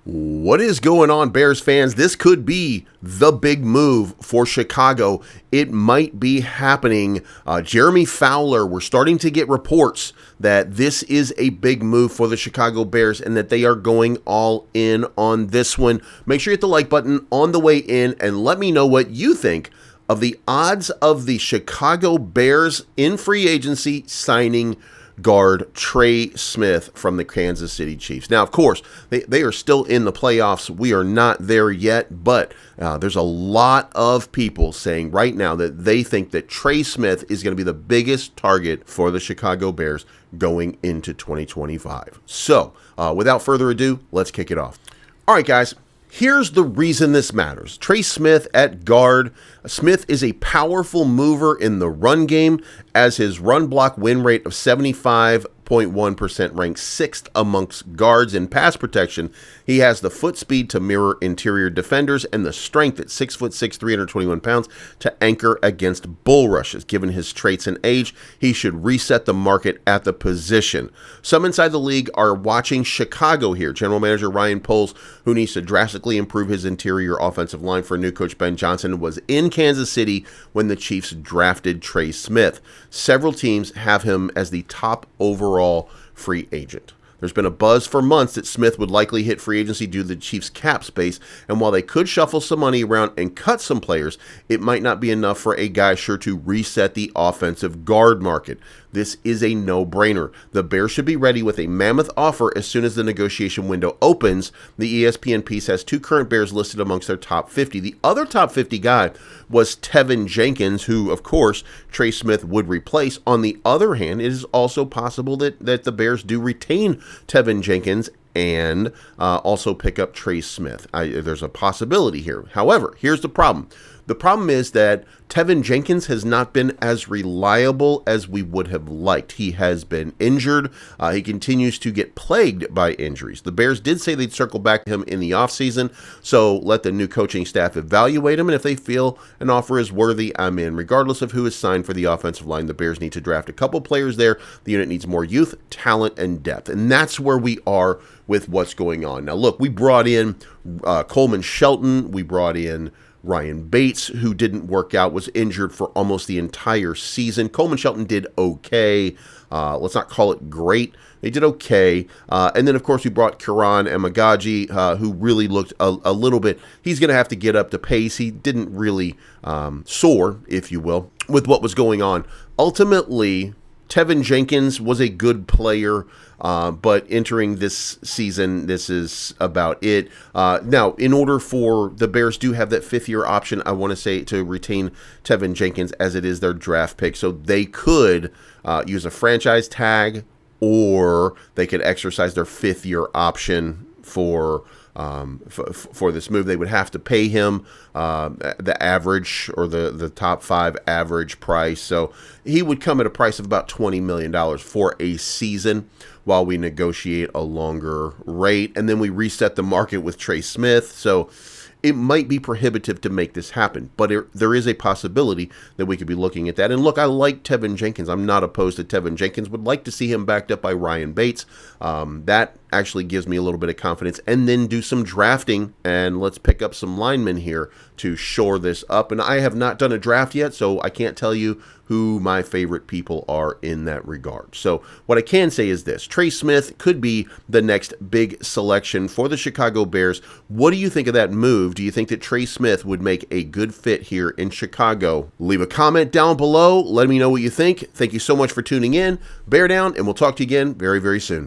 What is going on, Bears fans? This could be the big move for Chicago. It might be happening. Jeremy Fowler, we're starting to get reports that this is a big move for the Chicago Bears and that they are going all in on this one. Make sure you hit the like button on the way in and let me know what you think of the odds of the Chicago Bears in free agency signing guard Trey Smith from the Kansas City Chiefs. Now, of course, they are still in the playoffs. We are not there yet, but there's a lot of people saying right now that they think that Trey Smith is going to be the biggest target for the Chicago Bears going into 2025. So, without further ado, let's kick it off. All right, guys. Here's the reason this matters. Trey Smith at guard. Smith is a powerful mover in the run game, as his run block win rate of 75.1% ranks 6th amongst guards in pass protection. He has the foot speed to mirror interior defenders and the strength at 6'6", 321 pounds to anchor against bull rushes. Given his traits and age, he should reset the market at the position. Some inside the league are watching Chicago here. General Manager Ryan Poles, who needs to drastically improve his interior offensive line for new coach Ben Johnson, was in Kansas City when the Chiefs drafted Trey Smith. Several teams have him as the top overall free agent. There's been a buzz for months that Smith would likely hit free agency due to the Chiefs' cap space, and while they could shuffle some money around and cut some players, it might not be enough for a guy sure to reset the offensive guard market. This is a no-brainer. The Bears should be ready with a mammoth offer as soon as the negotiation window opens. The ESPN piece has 2 current Bears listed amongst their top 50. The other top 50 guy was Tevin Jenkins, who, of course, Trey Smith would replace. On the other hand, it is also possible that the Bears do retain Tevin Jenkins and also pick up Trey Smith. There's a possibility here. However, here's the problem. The problem is that Tevin Jenkins has not been as reliable as we would have liked. He has been injured. He continues to get plagued by injuries. The Bears did say they'd circle back to him in the offseason, so let the new coaching staff evaluate him, and if they feel an offer is worthy, I'm in. Regardless of who is signed for the offensive line, the Bears need to draft a couple players there. The unit needs more youth, talent, and depth, and that's where we are with what's going on. Now, look, we brought in Coleman Shelton. We brought in Ryan Bates, who didn't work out, was injured for almost the entire season. Coleman Shelton did okay. Let's not call it great. They did okay. And then, of course, we brought Kiran Emagaji, who really looked a little bit. He's going to have to get up to pace. He didn't really soar, if you will, with what was going on. Ultimately, Tevin Jenkins was a good player, but entering this season, this is about it. Now, in order for the Bears do have that 5th-year option, I want to say to retain Tevin Jenkins as it is their draft pick. So they could use a franchise tag, or they could exercise their 5th-year option for this move. They would have to pay him the average, or the top 5 average price. So he would come at a price of about $20 million for a season while we negotiate a longer rate. And then we reset the market with Trey Smith. So it might be prohibitive to make this happen, but there is a possibility that we could be looking at that. And look, I like Tevin Jenkins. I'm not opposed to Tevin Jenkins. Would like to see him backed up by Ryan Bates. That actually gives me a little bit of confidence. And then do some drafting, and let's pick up some linemen here to shore this up. And I have not done a draft yet, so I can't tell you who my favorite people are in that regard. So what I can say is this: Trey Smith could be the next big selection for the Chicago Bears. What do you think of that move? Do you think that Trey Smith would make a good fit here in Chicago? Leave a comment down below. Let me know what you think. Thank you so much for tuning in. Bear down, and we'll talk to you again very, very soon.